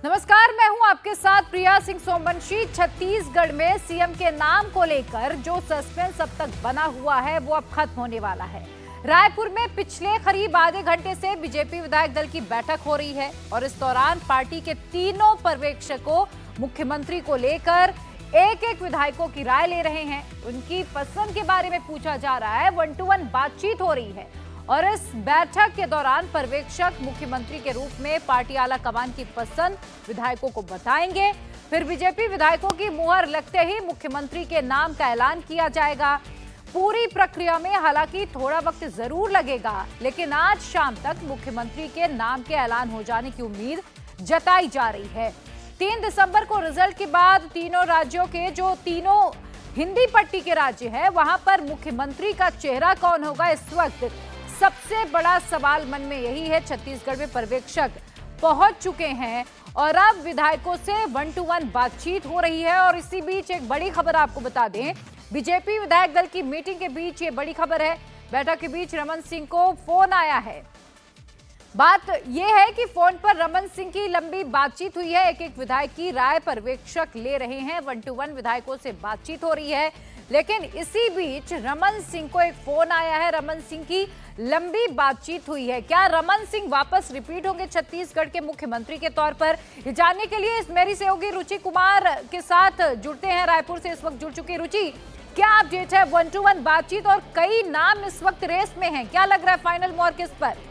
नमस्कार, मैं हूं आपके साथ प्रिया सिंह सोमवंशी। छत्तीसगढ़ में सीएम के नाम को लेकर जो सस्पेंस अब तक बना हुआ है वो अब खत्म होने वाला है। रायपुर में पिछले करीब आधे घंटे से बीजेपी विधायक दल की बैठक हो रही है और इस दौरान पार्टी के तीनों पर्यवेक्षकों मुख्यमंत्री को लेकर एक एक विधायकों की राय ले रहे हैं। उनकी पसंद के बारे में पूछा जा रहा है, 1 to 1 बातचीत हो रही है और इस बैठक के दौरान पर्यवेक्षक मुख्यमंत्री के रूप में पार्टी आला कमान की पसंद विधायकों को बताएंगे। फिर बीजेपी विधायकों की मुहर लगते ही मुख्यमंत्री के नाम का ऐलान किया जाएगा। पूरी प्रक्रिया में हालांकि थोड़ा वक्त जरूर लगेगा, लेकिन आज शाम तक मुख्यमंत्री के नाम के ऐलान हो जाने की उम्मीद जताई जा रही है। 3 दिसंबर को रिजल्ट के बाद तीनों राज्यों के जो तीनों हिंदी पट्टी के राज्य हैं, वहां पर मुख्यमंत्री का चेहरा कौन होगा, इस वक्त सबसे बड़ा सवाल मन में यही है। छत्तीसगढ़ में पर्यवेक्षक पहुंच चुके हैं और अब विधायकों से 1 to 1 बातचीत हो रही है। और इसी बीच एक बड़ी खबर आपको बता दें, बीजेपी विधायक दल की मीटिंग के बीच ये बड़ी खबर है। बैठक के बीच रमन सिंह को फोन आया है। बात यह है कि फोन पर रमन सिंह की लंबी बातचीत हुई है। एक एक विधायक की राय पर्यवेक्षक ले रहे हैं। 1 to 1 विधायकों से बातचीत हो रही है, लेकिन इसी बीच रमन सिंह को एक फोन आया है। रमन सिंह की लंबी बातचीत हुई है। क्या रमन सिंह वापस रिपीट होंगे छत्तीसगढ़ के मुख्यमंत्री के तौर पर? ये जानने के लिए मेरी सहयोगी रुचि कुमार के साथ जुड़ते हैं। रायपुर से इस वक्त जुड़ चुकी रुचि, क्या आप जेठ है 1 to 1 बातचीत और कई नाम इस वक्त रेस में हैं, क्या लग रहा है फाइनल मोहर किस पर?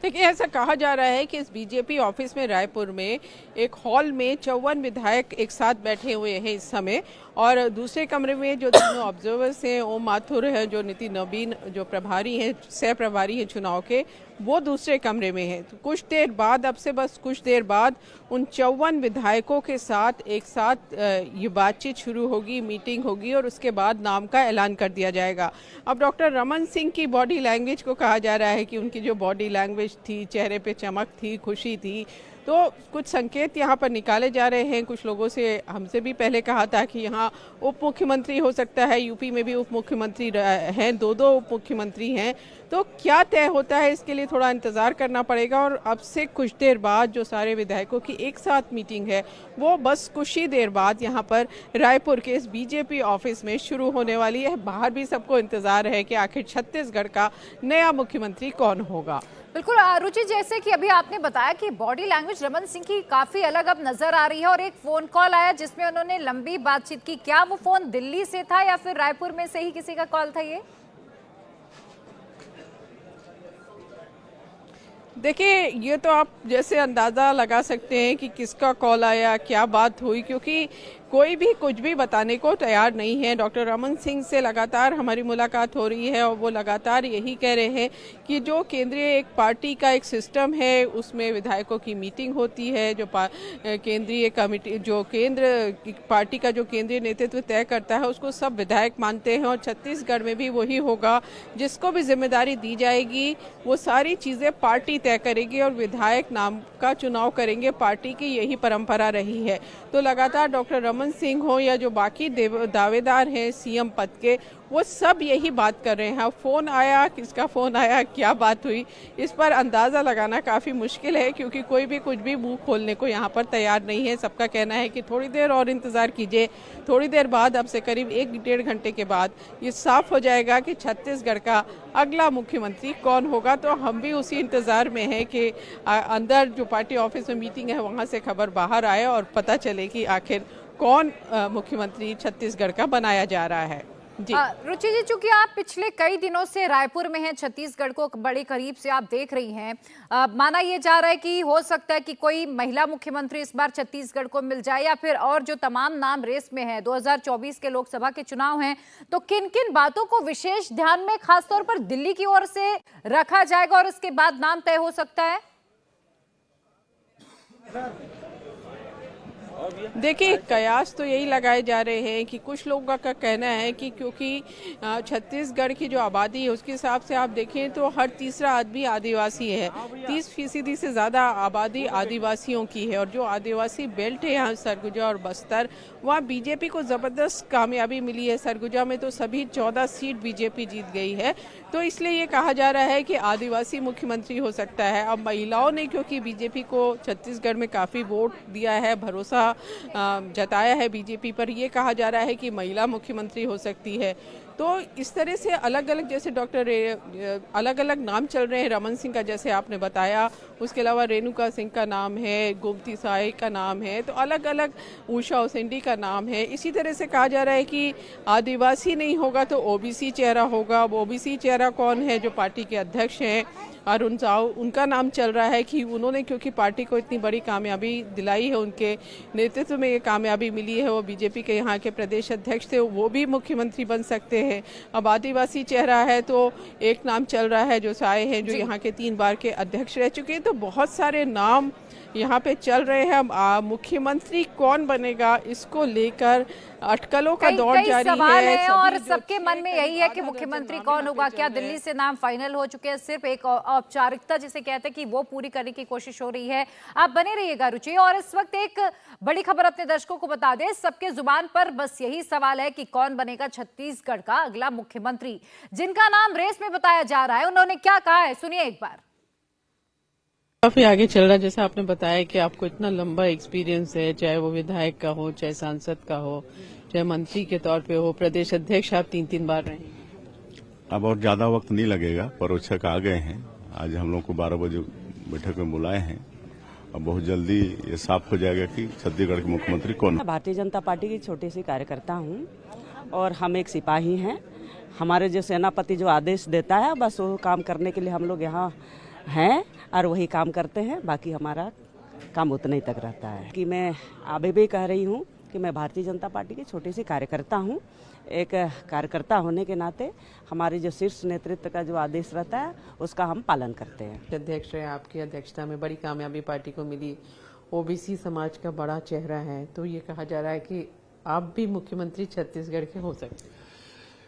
देखिए, ऐसा कहा जा रहा है कि इस बीजेपी ऑफिस में रायपुर में एक हॉल में 54 विधायक एक साथ बैठे हुए हैं इस समय, और दूसरे कमरे में जो तीनों ऑब्जर्वर्स हैं, ओम माथुर है जो नीति नवीन जो प्रभारी हैं, सह प्रभारी हैं चुनाव के, वो दूसरे कमरे में हैं। तो कुछ देर बाद, अब से बस कुछ देर बाद उन 54 विधायकों के साथ एक साथ ये बातचीत शुरू होगी, मीटिंग होगी और उसके बाद नाम का ऐलान कर दिया जाएगा। अब डॉक्टर रमन सिंह की बॉडी लैंग्वेज को कहा जा रहा है कि उनकी जो बॉडी लैंग्वेज थी, चेहरे पे चमक थी, खुशी थी, तो कुछ संकेत यहाँ पर निकाले जा रहे हैं। कुछ लोगों से हमसे भी पहले कहा था कि यहाँ उप मुख्यमंत्री हो सकता है, यूपी में भी उप मुख्यमंत्री हैं, दो उप मुख्यमंत्री हैं। तो क्या तय होता है, इसके लिए थोड़ा इंतज़ार करना पड़ेगा। और अब से कुछ देर बाद जो सारे विधायकों की एक साथ मीटिंग है, वो बस कुछ ही देर बाद यहाँ पर रायपुर के इस बीजेपी ऑफिस में शुरू होने वाली है। बाहर भी सबको इंतज़ार है कि आखिर छत्तीसगढ़ का नया मुख्यमंत्री कौन होगा। बिल्कुल रुचि, जैसे कि अभी आपने बताया कि बॉडी लैंग्वेज रमन सिंह की काफी अलग अब नजर आ रही है और एक फोन कॉल आया जिसमें उन्होंने लंबी बातचीत की। क्या वो फोन दिल्ली से था या फिर रायपुर में से ही किसी का कॉल था ये? देखिए, ये तो आप जैसे अंदाज़ा लगा सकते हैं कि किसका कॉल आया, क्या बात हुई, क्योंकि कोई भी कुछ भी बताने को तैयार नहीं है। डॉक्टर रमन सिंह से लगातार हमारी मुलाकात हो रही है और वो लगातार यही कह रहे हैं कि जो केंद्रीय एक पार्टी का एक सिस्टम है, उसमें विधायकों की मीटिंग होती है, जो केंद्रीय कमेटी, जो केंद्र पार्टी का जो केंद्रीय नेतृत्व तय करता है, उसको सब विधायक मानते हैं। और छत्तीसगढ़ में भी वही होगा, जिसको भी जिम्मेदारी दी जाएगी वो सारी चीज़ें पार्टी तय करेगी और विधायक नाम का चुनाव करेंगे। पार्टी की यही परंपरा रही है। तो लगातार डॉक्टर रमन सिंह हो या जो बाकी दावेदार हैं सीएम पद के, वो सब यही बात कर रहे हैं। फोन आया, किसका फोन आया, क्या बात हुई, इस पर अंदाज़ा लगाना काफ़ी मुश्किल है, क्योंकि कोई भी कुछ भी मुंह खोलने को यहाँ पर तैयार नहीं है। सबका कहना है कि थोड़ी देर और इंतज़ार कीजिए, थोड़ी देर बाद, अब से करीब 1-1.5 घंटे के बाद ये साफ हो जाएगा कि छत्तीसगढ़ का अगला मुख्यमंत्री कौन होगा। तो हम भी उसी इंतज़ार में हैं कि अंदर जो पार्टी ऑफिस में मीटिंग है वहाँ से खबर बाहर आए और पता चले कि आखिर कौन मुख्यमंत्री छत्तीसगढ़ का बनाया जा रहा है। जी रुचि जी, चूंकि आप पिछले कई दिनों से रायपुर में हैं, छत्तीसगढ़ को बड़े करीब से आप देख रही हैं, माना यह जा रहा है कि हो सकता है कि कोई महिला मुख्यमंत्री इस बार छत्तीसगढ़ को मिल जाए या फिर और जो तमाम नाम रेस में है, 2024 के लोकसभा के चुनाव हैं, तो किन किन बातों को विशेष ध्यान में खासतौर पर दिल्ली की ओर से रखा जाएगा और इसके बाद नाम तय हो सकता है? देखिए, कयास तो यही लगाए जा रहे हैं कि कुछ लोगों का कहना है कि क्योंकि छत्तीसगढ़ की जो आबादी है उसके हिसाब से आप देखें तो हर तीसरा आदमी आदिवासी है। 30% से ज़्यादा आबादी आदिवासियों की है और जो आदिवासी बेल्ट है यहाँ सरगुजा और बस्तर, वहाँ बीजेपी को ज़बरदस्त कामयाबी मिली है। सरगुजा में तो सभी 14 सीट बीजेपी जीत गई है, तो इसलिए ये कहा जा रहा है कि आदिवासी मुख्यमंत्री हो सकता है। अब महिलाओं ने क्योंकि बीजेपी को छत्तीसगढ़ में काफ़ी वोट दिया है, भरोसा जताया है बीजेपी पर, ये कहा जा रहा है कि महिला मुख्यमंत्री हो सकती है। तो इस तरह से अलग अलग जैसे अलग अलग नाम चल रहे हैं। रमन सिंह का जैसे आपने बताया, उसके अलावा रेणुका सिंह का नाम है, गोमती साई का नाम है, तो अलग अलग उषा उसेंडी का नाम है। इसी तरह से कहा जा रहा है कि आदिवासी नहीं होगा तो ओबीसी चेहरा होगा। अब ओबीसी चेहरा कौन है? जो पार्टी के अध्यक्ष हैं अरुण साहू, उनका नाम चल रहा है कि उन्होंने क्योंकि पार्टी को इतनी बड़ी कामयाबी दिलाई है, उनके नेतृत्व में ये कामयाबी मिली है, वो बीजेपी के यहाँ के प्रदेश अध्यक्ष थे, वो भी मुख्यमंत्री बन सकते हैं। अब आदिवासी चेहरा है तो एक नाम चल रहा है जो साय हैं, जो यहाँ के 3 बार के अध्यक्ष रह चुके हैं। तो बहुत सारे नाम यहाँ पे चल रहे हैं। मुख्यमंत्री कौन बनेगा इसको लेकर अटकलों का दौर जारी सवाल है और सबके मन में यही है कि मुख्यमंत्री कौन होगा। क्या दिल्ली से नाम फाइनल हो चुके हैं? सिर्फ एक औपचारिकता जिसे कहते हैं कि वो पूरी करने की कोशिश हो रही है। आप बने रहिएगा रुचि। और इस वक्त एक बड़ी खबर अपने दर्शकों को बता दें, सबके जुबान पर बस यही सवाल है कि कौन बनेगा छत्तीसगढ़ का अगला मुख्यमंत्री। जिनका नाम रेस में बताया जा रहा है, उन्होंने क्या कहा है, सुनिए एक बार। काफी आगे चल रहा है। जैसा आपने बताया कि आपको इतना लंबा एक्सपीरियंस है, चाहे वो विधायक का हो, चाहे सांसद का हो, चाहे मंत्री के तौर पे हो, प्रदेश अध्यक्ष आप 3 बार रहे। अब और ज्यादा वक्त नहीं लगेगा, परोक्षक आ गए हैं। आज हम लोग को 12 बजे बैठक में बुलाए हैं। अब बहुत जल्दी ये साफ हो जाएगा कि छत्तीसगढ़ के मुख्यमंत्री कौन। भारतीय जनता पार्टी की छोटी सी कार्यकर्ता हूँ और हम एक सिपाही हैं। हमारे जो सेनापति जो आदेश देता है बस वो काम करने के लिए हम लोग यहाँ हैं और वही काम करते हैं। बाकी हमारा काम उतना ही तक रहता है कि मैं अभी भी कह रही हूँ कि मैं भारतीय जनता पार्टी की छोटी सी कार्यकर्ता हूँ। एक कार्यकर्ता होने के नाते हमारे जो शीर्ष नेतृत्व का जो आदेश रहता है उसका हम पालन करते हैं। अध्यक्ष रहे, आपकी अध्यक्षता में बड़ी कामयाबी पार्टी को मिली, ओबीसी समाज का बड़ा चेहरा है, तो ये कहा जा रहा है कि आप भी मुख्यमंत्री छत्तीसगढ़ के हो सकते हैं।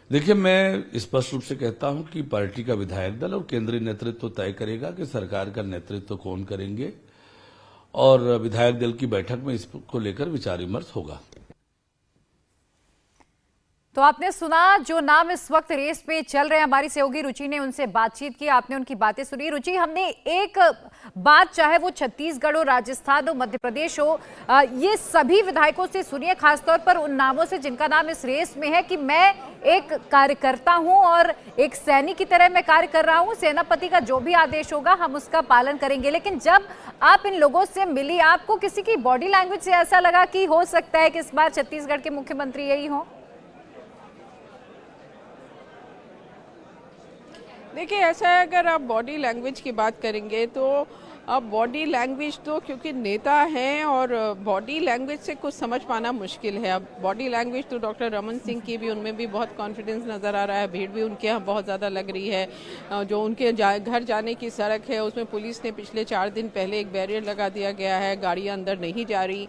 देखिए, मैं स्पष्ट रूप से कहता हूं कि पार्टी का विधायक दल और केंद्रीय नेतृत्व तय करेगा कि सरकार का नेतृत्व कौन करेंगे और विधायक दल की बैठक में इसको लेकर विचार विमर्श होगा। तो आपने सुना जो नाम इस वक्त रेस पे चल रहे हैं। हमारी सहयोगी रुचि ने उनसे बातचीत की, आपने उनकी बातें सुनी। रुचि, हमने एक बात, चाहे वो छत्तीसगढ़ हो, राजस्थान हो, मध्य प्रदेश हो, ये सभी विधायकों से सुनिए, खासतौर पर उन नामों से जिनका नाम इस रेस में है कि मैं एक कार्यकर्ता हूं और एक सैनिक की तरह मैं कार्य कर रहा हूं। सेनापति का जो भी आदेश होगा हम उसका पालन करेंगे। लेकिन जब आप इन लोगों से मिली, आपको किसी की बॉडी लैंग्वेज से ऐसा लगा कि हो सकता है कि इस बार छत्तीसगढ़ के मुख्यमंत्री यही हो? देखिए, ऐसा है, अगर आप बॉडी लैंग्वेज की बात करेंगे तो अब बॉडी लैंग्वेज तो क्योंकि नेता हैं और बॉडी लैंग्वेज से कुछ समझ पाना मुश्किल है। अब बॉडी लैंग्वेज तो डॉक्टर रमन सिंह की भी, उनमें भी बहुत कॉन्फिडेंस नज़र आ रहा है। भीड़ भी उनके यहाँ बहुत ज़्यादा लग रही है। जो उनके घर जाने की सड़क है उसमें पुलिस ने पिछले 4 दिन पहले एक बैरियर लगा दिया गया है, गाड़ियाँ अंदर नहीं जा रही।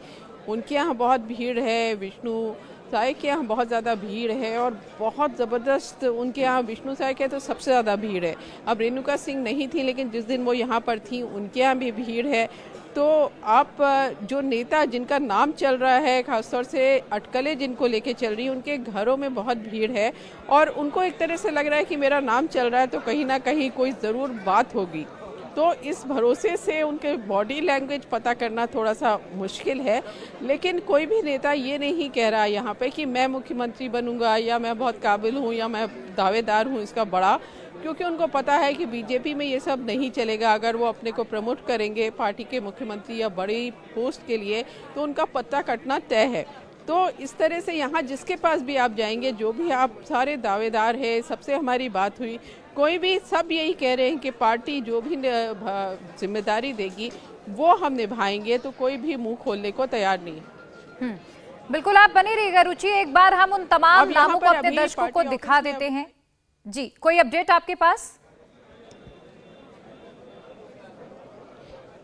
उनके यहाँ बहुत भीड़ है। विष्णु साय के यहाँ बहुत ज़्यादा भीड़ है और बहुत ज़बरदस्त उनके यहाँ विष्णु साय के तो सबसे ज़्यादा भीड़ है। अब रेणुका सिंह नहीं थी, लेकिन जिस दिन वो यहाँ पर थी उनके यहाँ भी भीड़ है। तो आप जो नेता जिनका नाम चल रहा है, खासतौर से अटकलें जिनको लेके चल रही है, उनके घरों में बहुत भीड़ है और उनको एक तरह से लग रहा है कि मेरा नाम चल रहा है तो कहीं ना कहीं कोई ज़रूर बात होगी। तो इस भरोसे से उनके बॉडी लैंग्वेज पता करना थोड़ा सा मुश्किल है। लेकिन कोई भी नेता ये नहीं कह रहा यहाँ पे कि मैं मुख्यमंत्री बनूंगा या मैं बहुत काबिल हूँ या मैं दावेदार हूँ इसका बड़ा, क्योंकि उनको पता है कि बीजेपी में ये सब नहीं चलेगा। अगर वो अपने को प्रमोट करेंगे पार्टी के मुख्यमंत्री या बड़ी पोस्ट के लिए तो उनका पत्ता कटना तय है। तो इस तरह से यहाँ जिसके पास भी आप जाएंगे, जो भी आप सारे दावेदार हैं, सबसे हमारी बात हुई, कोई भी सब यही कह रहे हैं कि पार्टी जो भी जिम्मेदारी देगी वो हम निभाएंगे, तो कोई भी मुंह खोलने को तैयार नहीं। बिल्कुल, आप बनी रहिएगा रुचि। एक बार हम उन तमाम नामों को अपने दर्शकों को दिखा देते हैं। जी, कोई अपडेट आपके पास?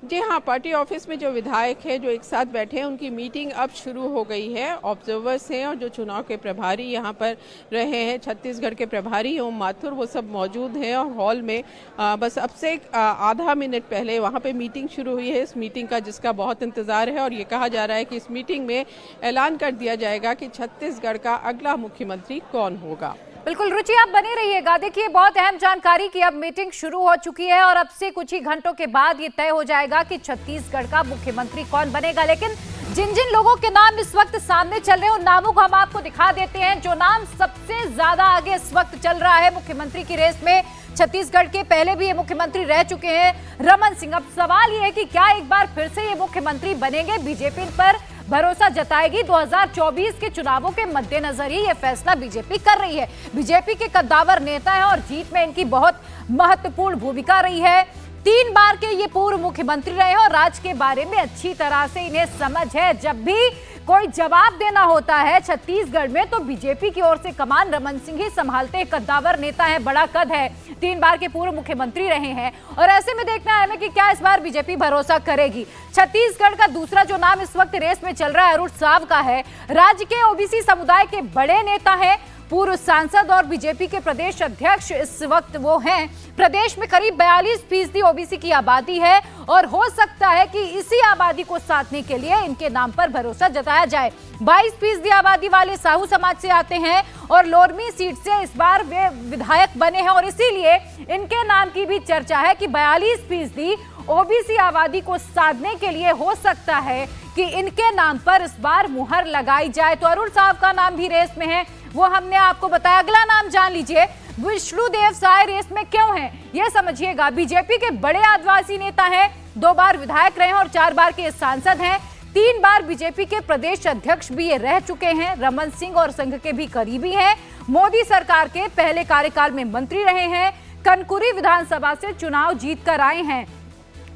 जी हाँ, पार्टी ऑफिस में जो विधायक है जो एक साथ बैठे हैं उनकी मीटिंग अब शुरू हो गई है। ऑब्जर्वर्स हैं और जो चुनाव के प्रभारी यहाँ पर रहे हैं, छत्तीसगढ़ के प्रभारी ओम माथुर, वो सब मौजूद हैं और हॉल में बस अब से आधा मिनट पहले वहाँ पे मीटिंग शुरू हुई है। इस मीटिंग का जिसका बहुत इंतजार है और ये कहा जा रहा है कि इस मीटिंग में ऐलान कर दिया जाएगा कि छत्तीसगढ़ का अगला मुख्यमंत्री कौन होगा। बिल्कुल रुचि, आप बने रहिएगा। देखिए, बहुत अहम जानकारी की अब मीटिंग शुरू हो चुकी है और अब से कुछ ही घंटों के बाद ये तय हो जाएगा कि छत्तीसगढ़ का मुख्यमंत्री कौन बनेगा। लेकिन जिन जिन लोगों के नाम इस वक्त सामने चल रहे हैं उन नामों को हम आपको दिखा देते हैं। जो नाम सबसे ज्यादा आगे इस वक्त चल रहा है मुख्यमंत्री की रेस में, छत्तीसगढ़ के पहले भी ये मुख्यमंत्री रह चुके हैं, रमन सिंह। अब सवाल ये है कि क्या एक बार फिर से ये मुख्यमंत्री बनेंगे? बीजेपी पर भरोसा जताएगी। 2024 के चुनावों के मद्देनजर ही ये फैसला बीजेपी कर रही है। बीजेपी के कद्दावर नेता है और जीत में इनकी बहुत महत्वपूर्ण भूमिका रही है। 3 बार के ये पूर्व मुख्यमंत्री रहे और राज्य के बारे में अच्छी तरह से इन्हें समझ है। जब भी कोई जवाब देना होता है छत्तीसगढ़ में तो बीजेपी की ओर से कमान रमन सिंह ही संभालते हैं। कद्दावर नेता है, बड़ा कद है, 3 बार के पूर्व मुख्यमंत्री रहे हैं और ऐसे में देखना है हमें कि क्या इस बार बीजेपी भरोसा करेगी। छत्तीसगढ़ का दूसरा जो नाम इस वक्त रेस में चल रहा है अरुण साव का है। राज्य के ओबीसी समुदाय के बड़े नेता है, पूर्व सांसद और बीजेपी के प्रदेश अध्यक्ष इस वक्त वो हैं। प्रदेश में करीब 42% ओबीसी की आबादी है और हो सकता है कि इसी आबादी को साधने के लिए इनके नाम पर भरोसा जताया जाए। 22% आबादी वाले साहू समाज से आते हैं और लोरमी सीट से इस बार वे विधायक बने हैं और इसीलिए इनके नाम की भी चर्चा है कि 42% ओबीसी आबादी को साधने के लिए हो सकता है कि इनके नाम पर इस बार मुहर लगाई जाए। तो अरुण साहब का नाम भी रेस में है, वो हमने आपको बताया। अगला नाम जान लीजिए, विष्णुदेव साय रेस में क्यों हैं ये समझिएगा। बीजेपी के बड़े आदिवासी नेता हैं, 2 बार विधायक रहे हैं और 4 बार के सांसद हैं। 3 बार बीजेपी के प्रदेश अध्यक्ष भी ये रह चुके हैं। रमन सिंह और संघ के भी करीबी हैं। मोदी सरकार के पहले कार्यकाल में मंत्री रहे हैं। कनकुरी विधानसभा से चुनाव जीत कर आए हैं।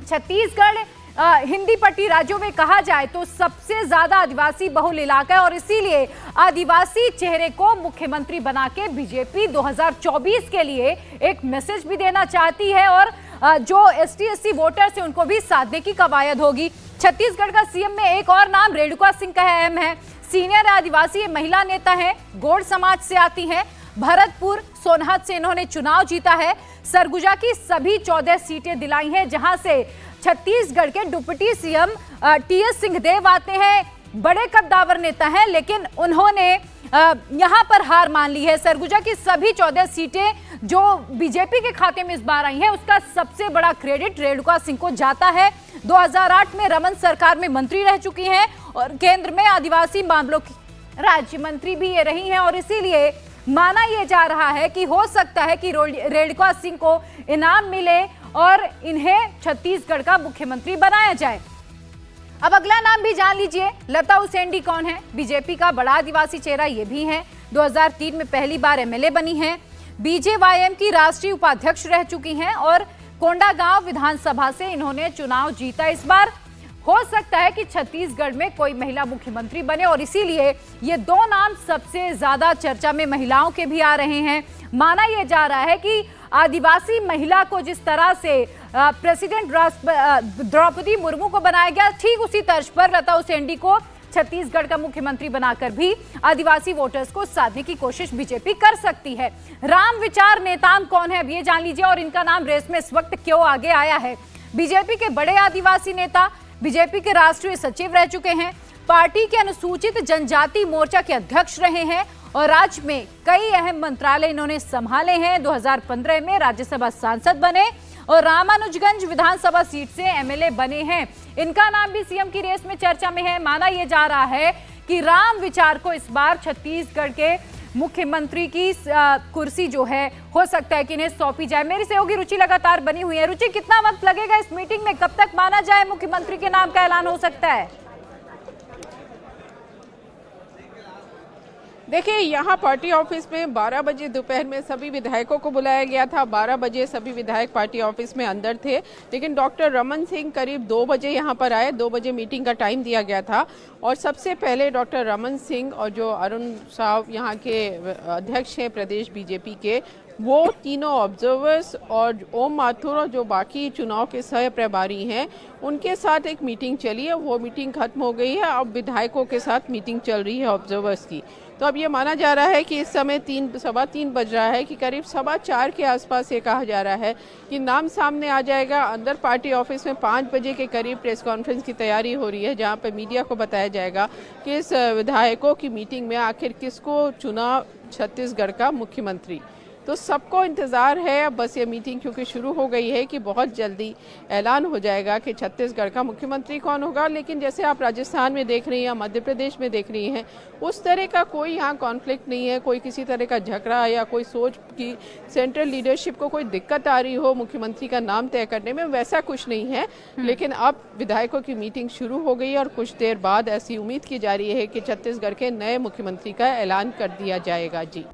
छत्तीसगढ़ हिंदी पट्टी राज्यों में कहा जाए तो सबसे ज्यादा आदिवासी बहुल इलाका है और इसीलिए आदिवासी चेहरे को मुख्यमंत्री बना के बीजेपी 2024 के लिए एक मैसेज भी देना चाहती है और जो ST/SC वोटर्स हैं उनको भी साधने की कवायद होगी। छत्तीसगढ़ का सीएम में एक और नाम रेणुका सिंह का अहम है। सीनियर आदिवासी महिला नेता है, गौड़ समाज से आती हैं। भरतपुर सोनहत से इन्होंने चुनाव जीता है। सरगुजा की सभी 14 सीटें दिलाई हैं, जहां से छत्तीसगढ़ के डिप्टी सीएम TS सिंहदेव आते हैं। बड़े कद्दावर नेता हैं लेकिन उन्होंने यहां पर हार मान ली है। सरगुजा की सभी 14 सीटें जो बीजेपी के खाते में इस बार आई हैं उसका सबसे बड़ा क्रेडिट रेणुका सिंह को जाता है। 2008 में रमन सरकार में मंत्री रह चुकी हैं और केंद्र में आदिवासी मामलों की राज्य मंत्री भी ये रही हैं और इसीलिए माना यह जा रहा है कि हो सकता है कि रेणुका सिंह को इनाम मिले और इन्हें छत्तीसगढ़ का मुख्यमंत्री बनाया जाए। अब अगला नाम भी जान लीजिए, लता उसेंडी कौन है? बीजेपी का बड़ा आदिवासी चेहरा ये भी है। 2003 में पहली बार MLA बनी हैं। BJYM की राष्ट्रीय उपाध्यक्ष रह चुकी हैं और कोंडागांव विधानसभा से इन्होंने चुनाव जीता। इस बार हो सकता है कि छत्तीसगढ़ में कोई महिला मुख्यमंत्री बने और इसीलिए ये 2 नाम सबसे ज्यादा चर्चा में महिलाओं के भी आ रहे हैं। माना यह जा रहा है कि आदिवासी महिला को जिस तरह से प्रेसिडेंट द्रौपदी मुर्मू को बनाया गया, ठीक उसी तर्ज पर लता उसेंडी को छत्तीसगढ़ का मुख्यमंत्री बनाकर भी आदिवासी वोटर्स को साधने की कोशिश बीजेपी कर सकती है। राम विचार नेताम कौन है, अब ये जान लीजिए और इनका नाम रेस में इस वक्त क्यों आगे आया है। बीजेपी के बड़े आदिवासी नेता, बीजेपी के राष्ट्रीय सचिव रह चुके हैं। पार्टी के अनुसूचित जनजाति मोर्चा के अध्यक्ष रहे हैं और राज्य में कई अहम मंत्रालय इन्होंने संभाले हैं। 2015 में राज्यसभा सांसद बने और रामानुजगंज विधानसभा सीट से MLA बने हैं। इनका नाम भी सीएम की रेस में चर्चा में है। माना यह जा रहा है कि राम विचार को इस बार छत्तीसगढ़ के मुख्यमंत्री की कुर्सी जो है हो सकता है कि इन्हें सौंपी जाए। मेरी सहयोगी रुचि लगातार बनी हुई है। रुचि, कितना वक्त लगेगा इस मीटिंग में? कब तक माना जाए मुख्यमंत्री के नाम का ऐलान हो सकता है? देखिए, यहाँ पार्टी ऑफिस में 12 बजे दोपहर में सभी विधायकों को बुलाया गया था। 12 बजे सभी विधायक पार्टी ऑफिस में अंदर थे, लेकिन डॉक्टर रमन सिंह करीब 2 बजे यहाँ पर आए। 2 बजे मीटिंग का टाइम दिया गया था और सबसे पहले डॉक्टर रमन सिंह और जो अरुण साव यहाँ के अध्यक्ष हैं प्रदेश बीजेपी के, वो तीनों ऑब्जर्वर्स और ओम माथुर और जो बाकी चुनाव के सह प्रभारी हैं उनके साथ एक मीटिंग चली है। वो मीटिंग खत्म हो गई है। अब विधायकों के साथ मीटिंग चल रही है ऑब्जर्वर्स की। तो अब ये माना जा रहा है कि इस समय 3:15 बज रहा है कि करीब 4:15 के आसपास ये कहा जा रहा है कि नाम सामने आ जाएगा। अंदर पार्टी ऑफिस में 5 बजे के करीब प्रेस कॉन्फ्रेंस की तैयारी हो रही है, जहां पर मीडिया को बताया जाएगा कि इस विधायकों की मीटिंग में आखिर किसको चुना छत्तीसगढ़ का मुख्यमंत्री। तो सबको इंतज़ार है अब बस ये मीटिंग क्योंकि शुरू हो गई है कि बहुत जल्दी ऐलान हो जाएगा कि छत्तीसगढ़ का मुख्यमंत्री कौन होगा। लेकिन जैसे आप राजस्थान में देख रही हैं, मध्य प्रदेश में देख रही हैं, उस तरह का कोई यहाँ कॉन्फ्लिक्ट नहीं है, कोई किसी तरह का झगड़ा या कोई सोच की सेंट्रल लीडरशिप को कोई दिक्कत आ रही हो मुख्यमंत्री का नाम तय करने में, वैसा कुछ नहीं है। लेकिन अब विधायकों की मीटिंग शुरू हो गई और कुछ देर बाद ऐसी उम्मीद की जा रही है कि छत्तीसगढ़ के नए मुख्यमंत्री का ऐलान कर दिया जाएगा। जी।